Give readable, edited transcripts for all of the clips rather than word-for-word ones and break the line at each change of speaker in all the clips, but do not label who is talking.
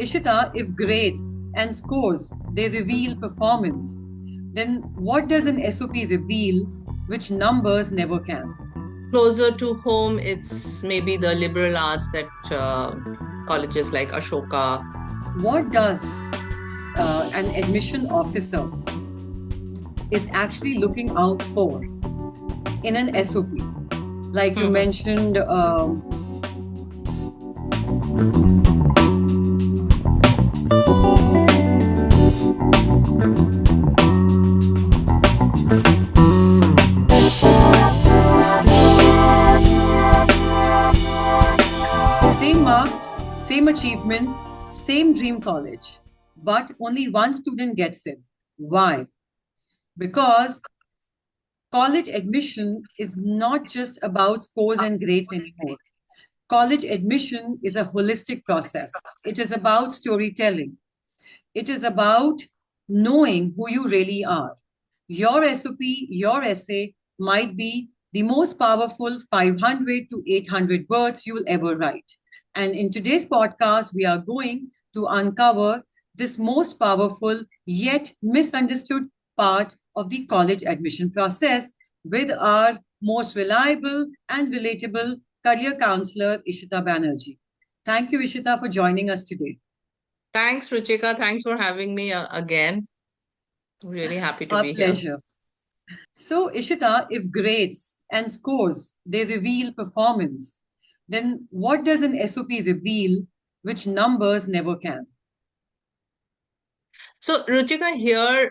Ishita, if grades and scores they reveal performance, then what does an SOP reveal which numbers never can?
Closer to home, it's maybe the liberal arts that colleges like Ashoka.
What does an admission officer is actually looking out for in an SOP? Like you
Mhm.
mentioned, same marks, same achievements, same dream college, but only one student gets in. Why? Because college admission is not just about scores and grades anymore. College admission is a holistic process. It is about storytelling. It is about knowing who you really are. Your SOP, your essay might be the most powerful 500 to 800 words you will ever write. And in today's podcast, we are going to uncover this most powerful yet misunderstood part of the college admission process with our most reliable and relatable career counselor, Ishita Banerjee. Thank you, Ishita, for joining us today.
Thanks, Ruchika. Thanks for having me again. Really happy to
Our
be here.
pleasure. So, Ishita, if grades and scores they reveal performance, then what does an SOP reveal which numbers never can?
So, Ruchika, here,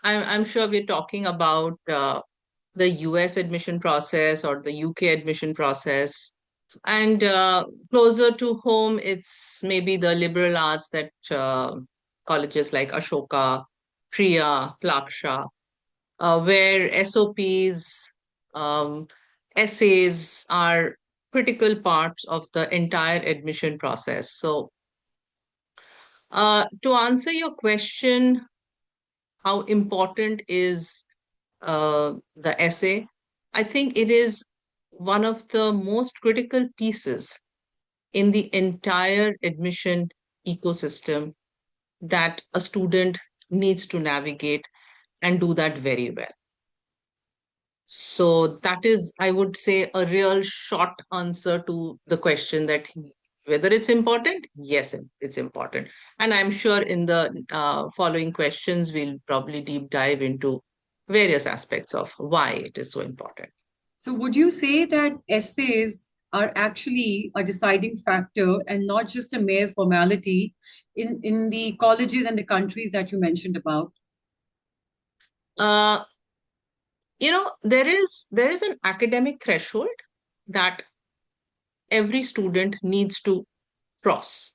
I'm sure we're talking about the US admission process or the UK admission process. And closer to home, it's maybe the liberal arts that colleges like Ashoka, Krea, Plaksha, where SOPs, um, essays are critical parts of the entire admission process. So, to answer your question, how important is the essay? I think it is one of the most critical pieces in the entire admission ecosystem that a student needs to navigate and do that very well. So that is, I would say, a real short answer to the question that whether it's important. Yes, it's important. And I'm sure in the following questions, we'll probably deep dive into various aspects of why it is so important.
So, would you say that essays are actually a deciding factor and not just a mere formality in the colleges and the countries that you mentioned about?
Uh, there is an academic threshold that every student needs to cross.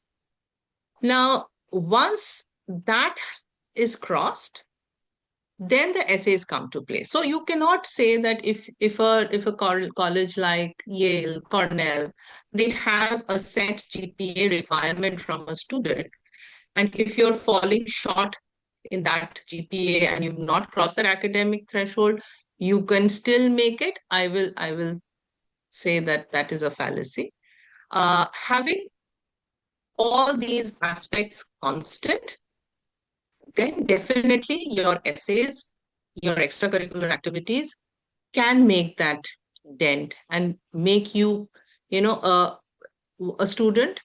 Now, once that is crossed, then the essays come to play. So you cannot say that if a college like Yale, Cornell, they have a set GPA requirement from a student, and if you're falling short in that GPA and you've not crossed that academic threshold, you can still make it. I will say that that is a fallacy. Having all these aspects constant, then definitely your essays, your extracurricular activities can make that dent and make you, a student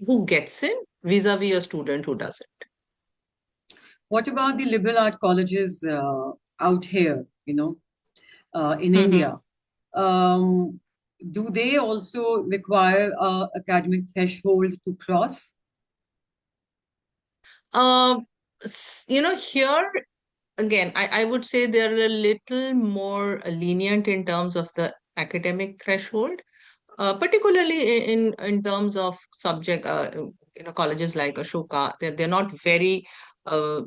who gets in vis-a-vis a student who doesn't.
What about the liberal art colleges out here, in
Mhm.
India? Um, do they also require a academic threshold to cross?
Uh, Here again, I would say they're a little more lenient in terms of the academic threshold, particularly in terms of subject. Colleges like Ashoka, they're not very uh,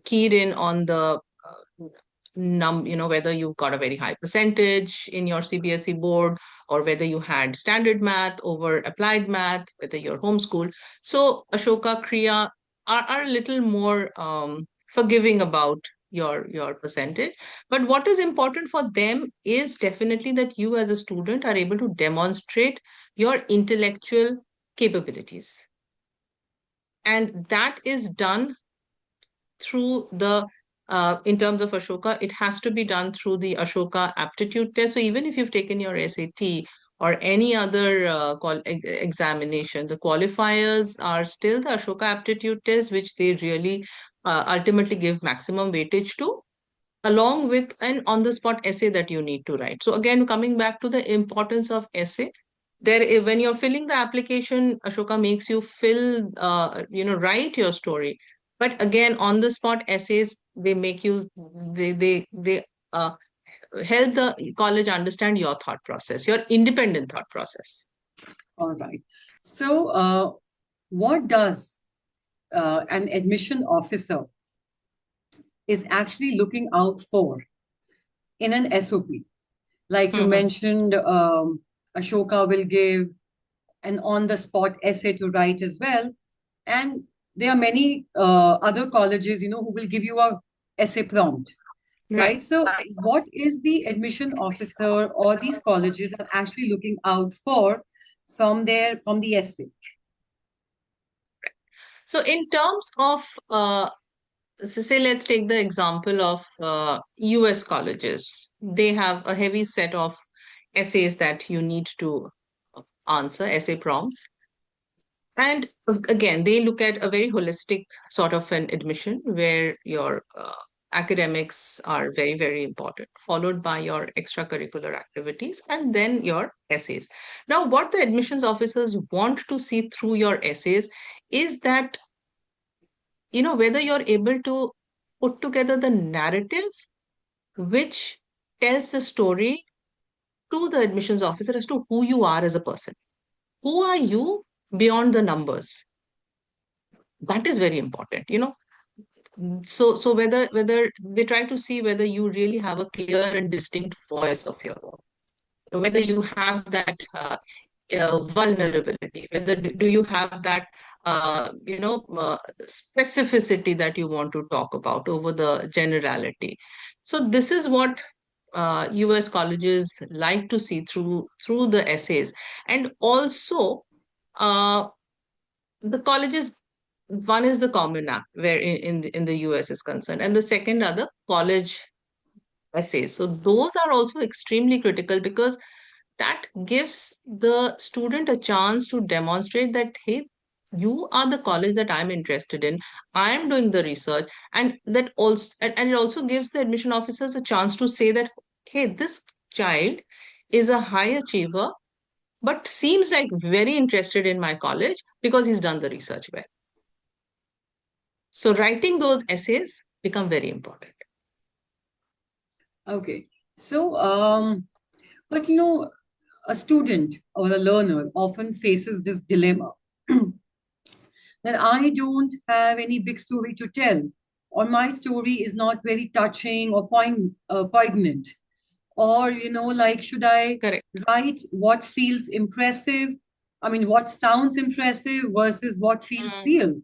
keyed in on the whether you got a very high percentage in your CBSE board or whether you had standard math over applied math, whether you're homeschooled. So Ashoka, Kriya are a little more forgiving about your percentage. But what is important for them is definitely that you as a student are able to demonstrate your intellectual capabilities. And that is done through the in terms of Ashoka, it has to be done through the Ashoka aptitude test. So even if you've taken your SAT or any other examination, the qualifiers are still the Ashoka aptitude test, which they really ultimately give maximum weightage to, along with an on-the-spot essay that you need to write. So again, coming back to the importance of essay, when you're filling the application, Ashoka makes you write your story. But again, on-the-spot essays, they make you, they help the college understand your thought process, your independent thought process.
All right. So, what does an admission officer is actually looking out for in an SOP? Like you
Mhm.
mentioned, Ashoka will give an on-the-spot essay to write as well, and there are many other colleges, who will give you a essay prompt,
Right.
right? So, what is the admission officer or these colleges are actually looking out for from the essay?
So in terms of so say let's take the example of US colleges. They have a heavy set of essays that you need to answer, essay prompts. And again, they look at a very holistic sort of an admission where your academics are very, very important, followed by your extracurricular activities and then your essays. Now, what the admissions officers want to see through your essays is that, whether you're able to put together the narrative which tells the story to the admissions officer as to who you are as a person. Who are you beyond the numbers? That is very important. So whether they try to see whether you really have a clear and distinct voice of your own, whether you have that vulnerability, whether do you have that specificity that you want to talk about over the generality. So this is what US colleges like to see through the essays. And also uh, the colleges, one is the Common App, where in the US is concerned, and the second are the college essays. So those are also extremely critical because that gives the student a chance to demonstrate that, hey, you are the college that I'm interested in. I'm doing the research, and that also and it also gives the admission officers a chance to say that, hey, this child is a high achiever but seems like very interested in my college because he's done the research well. So writing those essays become very important.
Okay. So, but a student or a learner often faces this dilemma that I don't have any big story to tell, or my story is not very touching or poignant, or like should I
Correct.
write what feels impressive? I mean, what sounds impressive versus what feels
Mm.
real.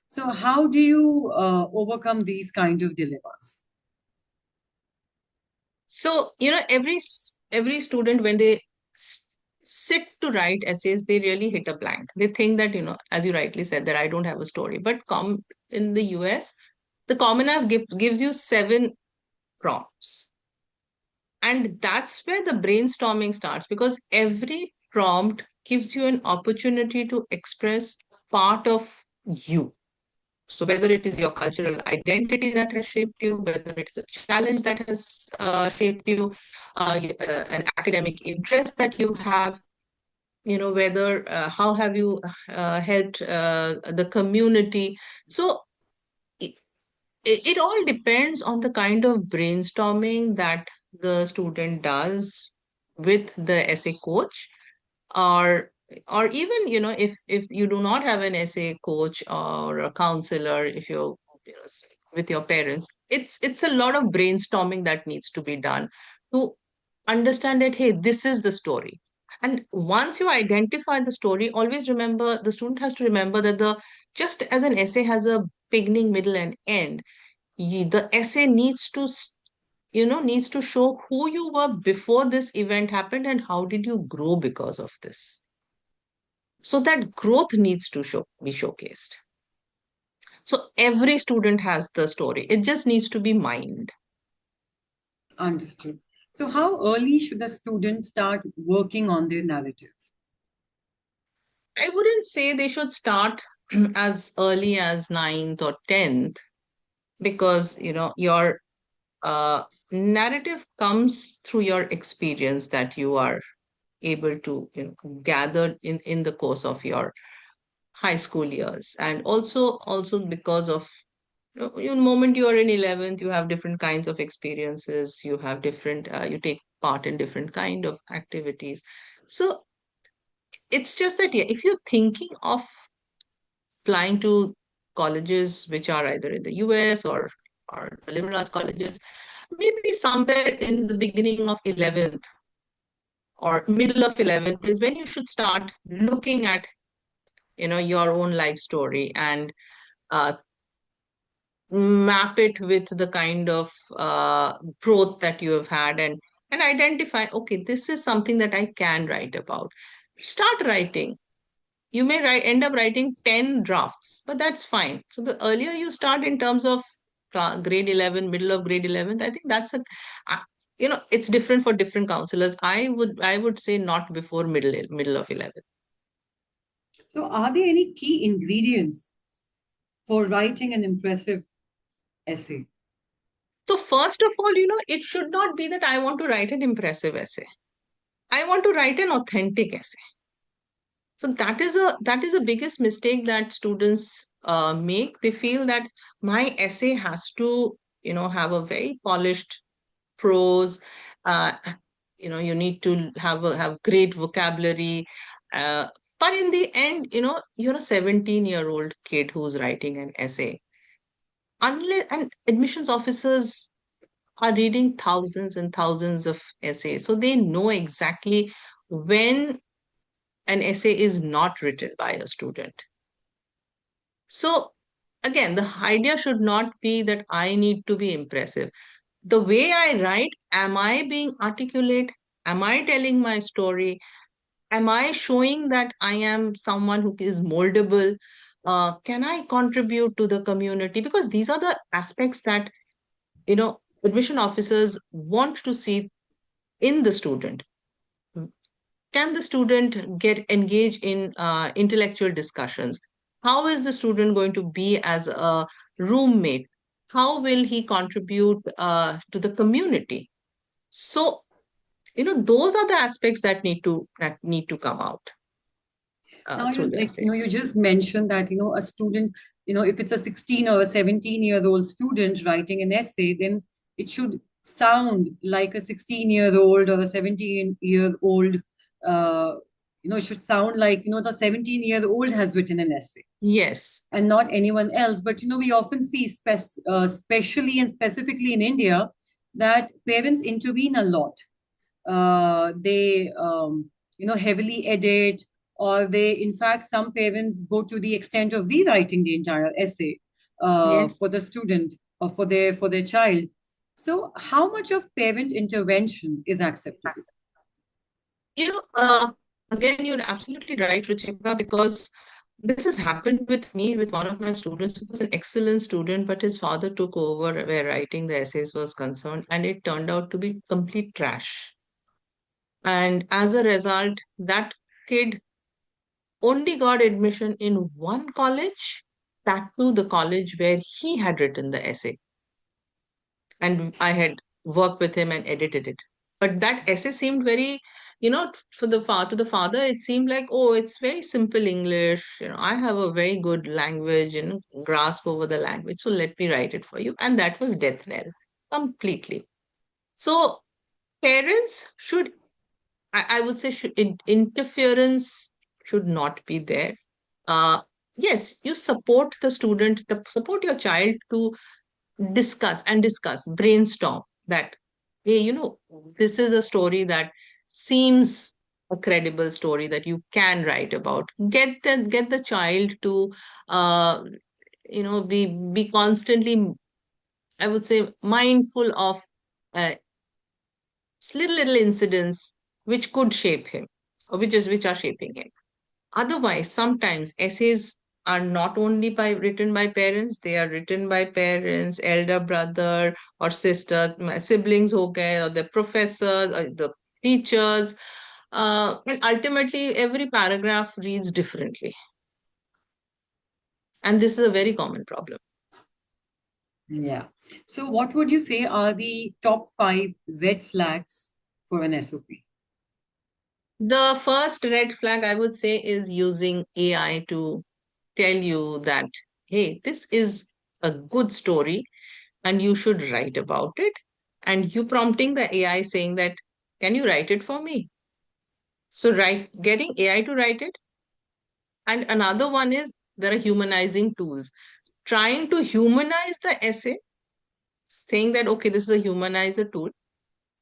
So, how do you overcome these kind of dilemmas?
So, every student, when they s- sit to write essays, they really hit a blank. They think that, as you rightly said, that I don't have a story. But in the US, the Common App gives you 7 prompts. And that's where the brainstorming starts because every prompt gives you an opportunity to express part of you. So whether it is your cultural identity that has shaped you, whether it is a challenge that has shaped you, an academic interest that you have, whether how have you helped the community. So it, it all depends on the kind of brainstorming that the student does with the essay coach, or even if you do not have an essay coach or a counselor, if with your parents, it's a lot of brainstorming that needs to be done to understand that, hey, this is the story. And once you identify the story, always remember, the student has to remember that the just as an essay has a beginning, middle, and end, the essay needs to show who you were before this event happened and how did you grow because of this. So that growth needs to be showcased. So every student has the story. It just needs to be mined.
Understood. So, how early should a student start working on their narrative?
I wouldn't say they should start as early as ninth or 10th, because your narrative comes through your experience that you are able to gather in the course of your high school years, and also because of moment you are in 11th, you have different kinds of experiences, you have different you take part in different kind of activities. So it's just that, yeah, if you're thinking of applying to colleges which are either in the US or the liberal arts colleges, maybe somewhere in the beginning of 11th or middle of 11th is when you should start looking at your own life story, and uh, map it with the kind of growth that you have had, and identify, okay, this is something that I can write about. Start writing. You may end up writing 10 drafts, but that's fine. So the earlier you start in terms of grade 11, middle of grade 11th, I think that's uh, it's different for different counselors. I would say not before middle of 11th.
So, are there any key ingredients for writing an impressive essay?
So first of all, it should not be that I want to write an impressive essay. I want to write an authentic essay. So that is a biggest mistake that students make. They feel that my essay has to, have a very polished prose. Uh, you need to have great vocabulary. Uh, but in the end, you're a 17-year-old kid who's writing an essay. Unless and admissions officers are reading thousands and thousands of essays, so they know exactly when an essay is not written by a student. So again, the idea should not be that I need to be impressive. The way I write, am I being articulate? Am I telling my story? Am I showing that I am someone who is moldable? Can I contribute to the community? Because these are the aspects that, admission officers want to see in the student. Can the student get engaged in intellectual discussions? How is the student going to be as a roommate? How will he contribute to the community? So, those are the aspects that need to come out
Now,
through the essay.
you just mentioned that, a student, if it's a 16 or a 17-year-old student writing an essay, then it should sound like a 16-year-old or a 17-year-old. It should sound like, the 17-year-old has written an essay
Yes,
and not anyone else. But, we often see, especially and specifically in India, that parents intervene a lot. They heavily edit, or they, in fact, some parents go to the extent of rewriting the entire essay
yes.
for the student or for their child. So how much of parent intervention is acceptable?
You know, again, you're absolutely right, Ruchika, because this has happened with me, with one of my students who was an excellent student, but his father took over where writing the essays was concerned, and it turned out to be complete trash. And as a result, that kid only got admission in one college, that too the college where he had written the essay. And I had worked with him and edited it. But that essay seemed very, to the father, it seemed like, oh, it's very simple English. I have a very good language and grasp over the language, so let me write it for you. And that was death knell completely. So parents should, I would say, interference should not be there. Uh, yes, you support the student, support your child to discuss, brainstorm that, hey, this is a story that seems a credible story that you can write about. Get the child to uh, be constantly, I would say, mindful of uh, little incidents which could shape him, or which are shaping him. Otherwise, sometimes essays are not only written by parents, they are written by parents, elder brother or sister, my siblings ho gaye, or the professors or the teachers. And ultimately, every paragraph reads differently. And this is a very common problem.
Yeah. So, what would you say are the top five red flags for an SOP?
The first red flag I would say is using AI to tell you that, hey, this is a good story and you should write about it. And you prompting the AI saying that, can you write it for me? So getting AI to write it. And another one is there are humanizing tools. Trying to humanize the essay, saying that, okay, this is a humanizer tool,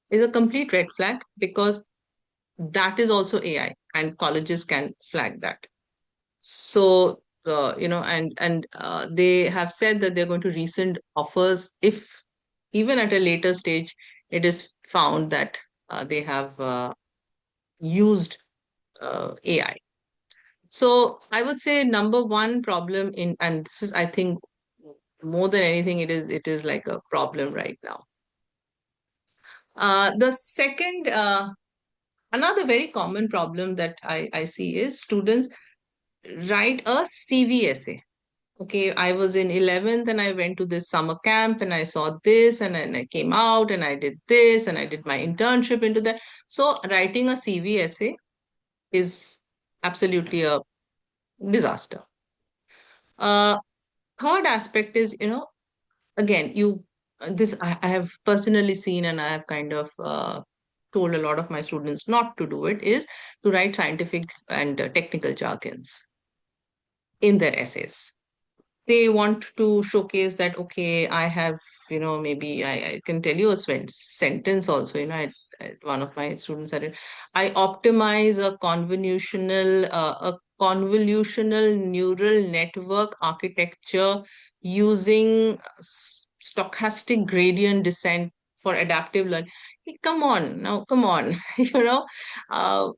is a complete red flag because that is also AI and colleges can flag that. So, they have said that they're going to rescind offers if even at a later stage it is found that they have used AI. So I would say number one problem in, and this is, I think, more than anything, it is like a problem right now. The second, another very common problem that I see is students write a CV essay. Okay, I was in 11th and I went to this summer camp and I saw this and then I came out and I did this and I did my internship into that. So writing a CV essay is absolutely a disaster. Uh, Third aspect is, again, this I have personally seen and I have kind of told a lot of my students not to do it, is to write scientific and technical jargons in their essays. They want to showcase that, okay, I have, maybe I can tell you a sentence also, one of my students said it, I optimize a convolutional neural network architecture using stochastic gradient descent for adaptive learning. Hey, come on now, come on. you know uh,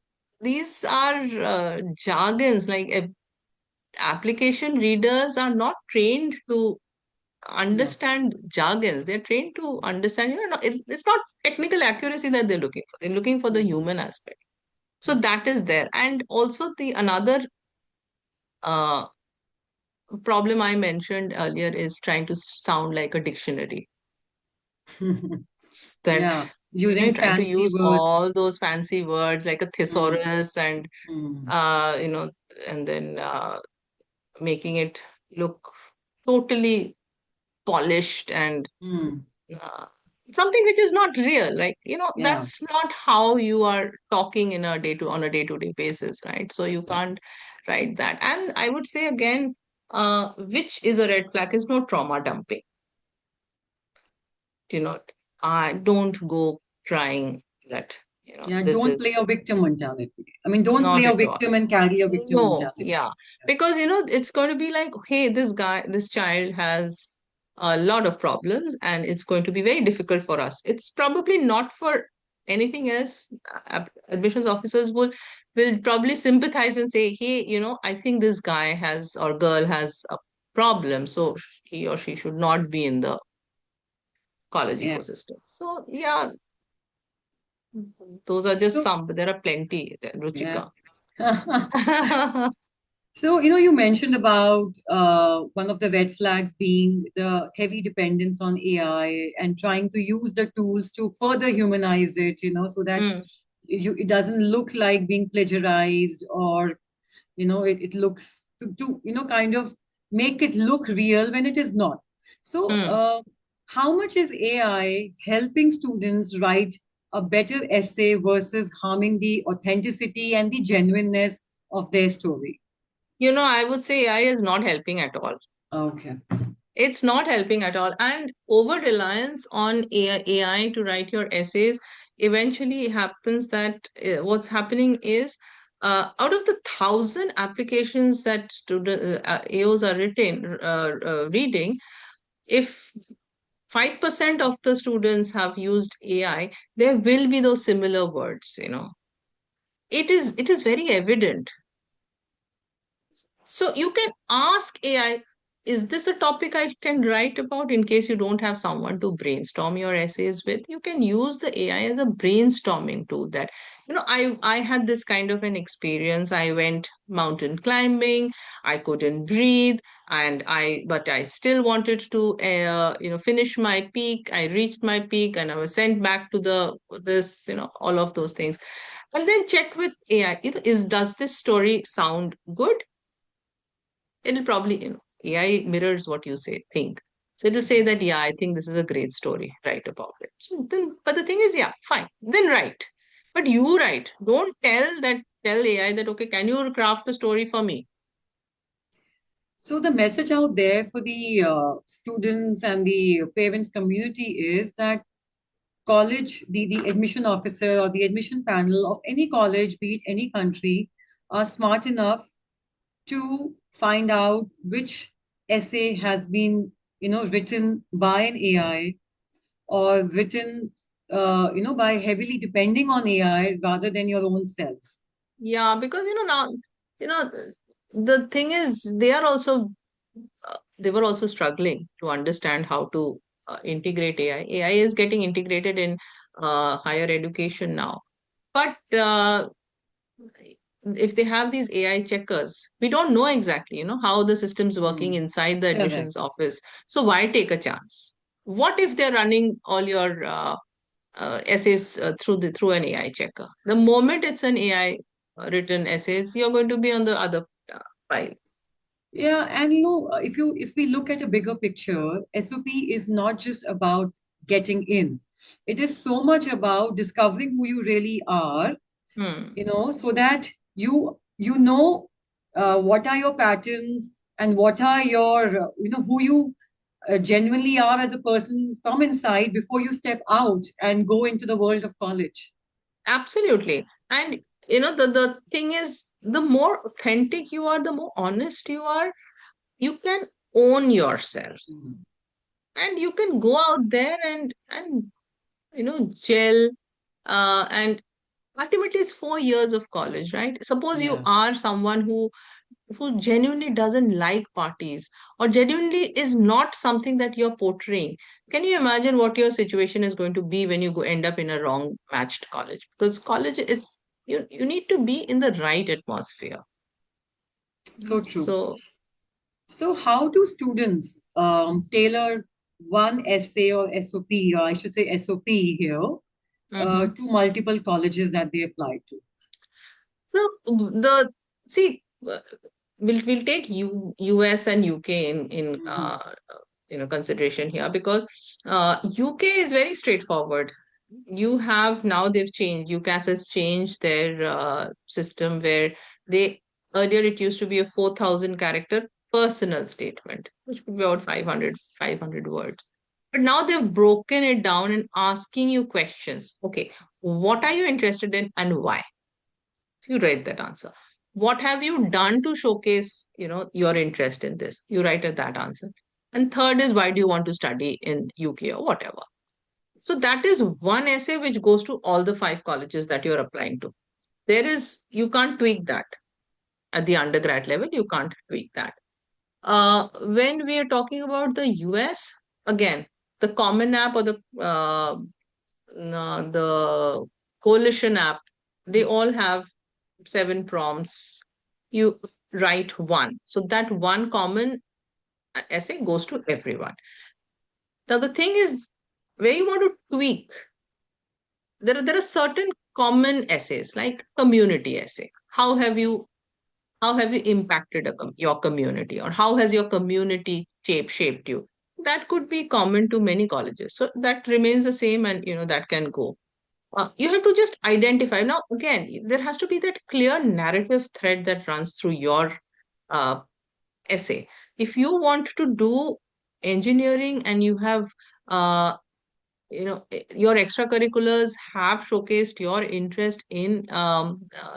these are jargons, like application readers are not trained to
Yeah.
understand jargons. They're trained to understand, it's not technical accuracy that they're looking for. They're looking for the
Mhm.
human aspect. So
Yeah.
that is there. And also the another uh, problem I mentioned earlier is trying to sound like a dictionary. That,
Yeah.
you're
Using
trying to
fancy
use
words.
all those fancy words like a
Mm,
thesaurus and,
mm,
uh, you know, and then making it look totally polished and
mm.
uh, something which is not real. Like,
Yeah.
that's not how you are talking in a on a day-to-day basis, right? So you
Yeah.
can't write that. And I would say again, which is a red flag, is no trauma dumping. you know I don't go trying that,
Yeah.
this
Don't play
is
a victim mentality. I mean, don't play
not
a
at all.
victim and carry a victim
No,
mentality.
yeah, because it's going to be like, hey, this child has a lot of problems, and it's going to be very difficult for us. It's probably not for anything else. Admissions officers will probably sympathize and say, hey, I think this guy has or girl has a problem, so he or she should not be in the college
Yeah.
ecosystem. So yeah, those are just
So,
some, but there are plenty,
yeah.
Ruchika.
So, you mentioned about one of the red flags being the heavy dependence on AI and trying to use the tools to further humanize it, so that
Mm,
it doesn't look like being plagiarized, or, it looks to kind of make it look real when it is not. So,
mm.
how much is AI helping students write a better essay versus harming the authenticity and the genuineness of their story?
I would say AI is not helping at all.
Okay.
It's not helping at all. And over reliance on AI to write your essays eventually happens that what's happening is, out of the 1,000 applications that AOs are reading, if 5% of the students have used AI, there will be those similar words. It is very evident. So you can ask AI, is this a topic I can write about? In case you don't have someone to brainstorm your essays with, you can use the AI as a brainstorming tool. That, I had this kind of an experience. I went mountain climbing, I couldn't breathe, but I still wanted to, finish my peak. I reached my peak and I was sent back to all of those things. And then check with AI, does this story sound good? It'll probably, AI mirrors what you say, think. So it'll say that, yeah, I think this is a great story, write about it. So then, but the thing is, yeah, fine, then write. But you write. Don't tell AI that, okay, can you craft the story for me?
So the message out there for the students and the parents community is that college, the admission officer or the admission panel of any college, be it any country, are smart enough to find out which essay has been, written by an AI or written, by heavily depending on AI rather than your own self.
Yeah, because now, you know, the thing is, they were also struggling to understand how to integrate AI. AI is getting integrated in higher education now. But if they have these AI checkers, we don't know exactly, how the system's working
Hmm.
inside the
Correct.
admissions office. So why take a chance? What if they're running all your essays through an AI checker? The moment it's an AI written essays, you're going to be on the other file.
Yeah, and if we look at a bigger picture, SOP is not just about getting in. It is so much about discovering who you really are,
Hmm.
so that you know what are your patterns and what are your who you genuinely are as a person from inside before you step out and go into the world of college.
Absolutely. And the thing is, the more authentic you are, the more honest you are, you can own yourself.
Mhm.
And you can go out there and gel, and ultimately it's 4 years of college, right? Suppose you
Yeah.
are someone who genuinely doesn't like parties, or genuinely is not something that you're portraying. Can you imagine what your situation is going to be when you go end up in a wrong matched college? Because college is, you need to be in the right atmosphere.
So true.
So
So how do students tailor one essay or SOP, or I should say SOP here,
mhm.
to multiple colleges that they apply to?
So the see, we'll take US and UK in
Mhm.
consideration here, because UK is very straightforward. You have now, they've changed. UCAS has changed their system, where they earlier it used to be a 4,000 character personal statement, which would be about 500 words. But now they've broken it down and asking you questions. Okay, what are you interested in and why? You write that answer. What have you done to showcase, your interest in this? You write that answer. And third is, why do you want to study in UK or whatever? So that is one essay which goes to all the five colleges that you're applying to. You can't tweak that at the undergrad level. You can't tweak that. When we are talking about the US, again, the Common App or the Coalition app, they all have 7 prompts. You write one. So that one common essay goes to everyone. Now, the thing is, where you want to tweak, there are certain common essays like community essay. How have you impacted your community, or how has your community shaped you? That could be common to many colleges. So that remains the same, and that can go. You have to just identify. Now, again, there has to be that clear narrative thread that runs through your uh, essay. If you want to do engineering, and you have, your extracurriculars have showcased your interest in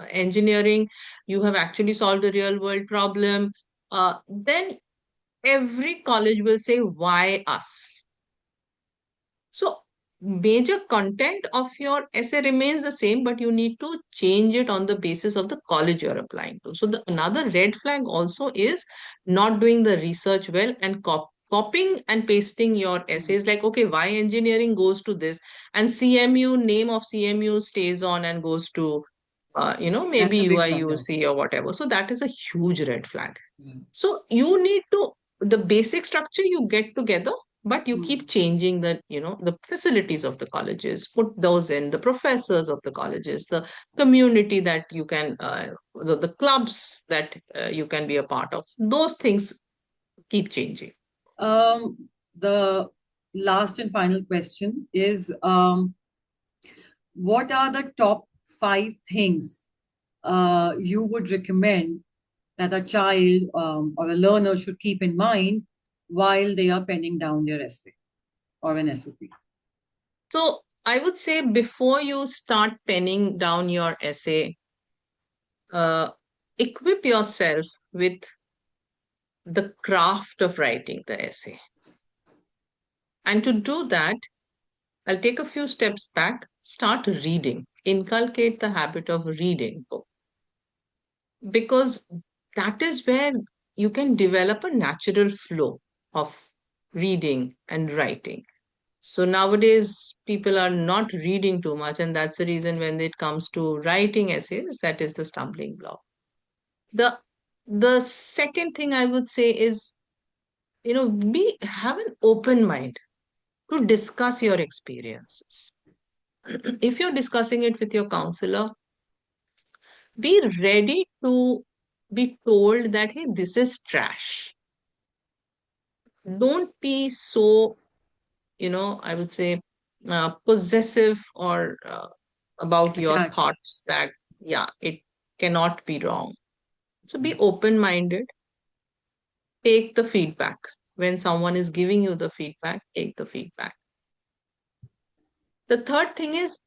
engineering, you have actually solved a real world problem, then every college will say, why us? So major content of your essay remains the same, but you need to change it on the basis of the college you're applying to. So the another red flag also is not doing the research well and copying and pasting your essays. Like, okay, why engineering goes to this, and CMU, name of CMU stays on and goes to, maybe
That's a big problem.
UIUC or whatever. So that is a huge red flag.
Yeah.
So you need to, the basic structure you get together, but you
Hmm.
keep changing the facilities of the colleges, put those in, the professors of the colleges, the community that you can, the clubs that you can be a part of. Those things keep changing.
The last and final question is, what are the top five things you would recommend that a child or a learner should keep in mind while they are penning down their essay or an SOP?
So I would say before you start penning down your essay, uh, equip yourself with the craft of writing the essay. And to do that, I'll take a few steps back, start reading, inculcate the habit of reading book, because that is where you can develop a natural flow of reading and writing. So nowadays, people are not reading too much, and that's the reason when it comes to writing essays, that is the stumbling block. The the second thing I would say is, be have an open mind to discuss your experiences. If you're discussing it with your counselor, be ready to be told that, hey, this is trash. Don't be so, I would say, possessive or about your
Attached.
thoughts that, yeah, it cannot be wrong. So be open minded, take the feedback. When someone is giving you the feedback, take the feedback. The third thing is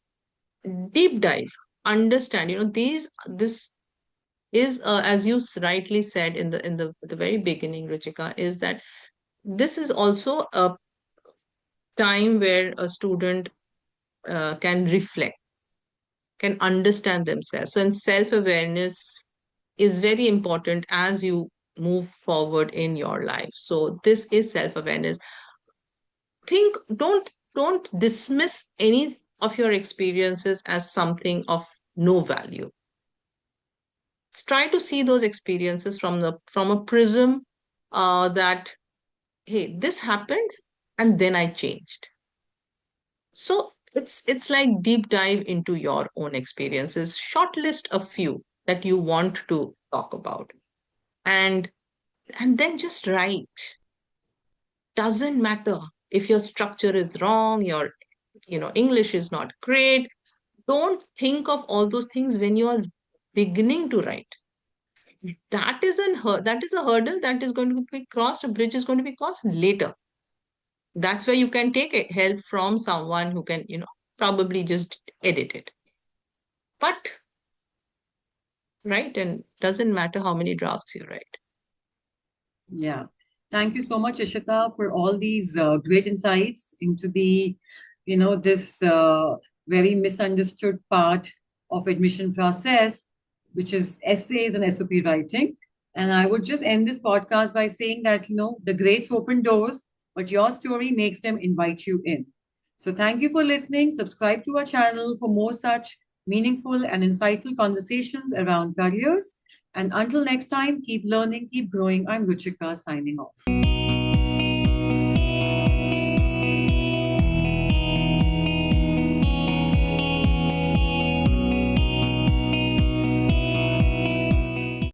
deep dive, understand, this is, as you rightly said in the very beginning, Ruchika, is that this is also a time where a student can reflect, can understand themselves. So, and self awareness is very important as you move forward in your life. So, this is self awareness. Don't dismiss any of your experiences as something of no value. Try to see those experiences from a prism that, hey, this happened and then I changed. So it's like deep dive into your own experiences, shortlist a few that you want to talk about, and then just write. Doesn't matter if your structure is wrong, your English is not great. Don't think of all those things when you are beginning to write. That is a hurdle that is going to be crossed. A bridge is going to be crossed later. That's where you can take help from someone who can, probably just edit it. But right, and doesn't matter how many drafts you write.
Yeah. Thank you so much, Ishita, for all these great insights into this very misunderstood part of admission process, which is essays and SOP writing. And I would just end this podcast by saying that, the greats open doors, but your story makes them invite you in. So thank you for listening. Subscribe to our channel for more such meaningful and insightful conversations around careers. And until next time, keep learning, keep growing. I'm Ruchika signing off.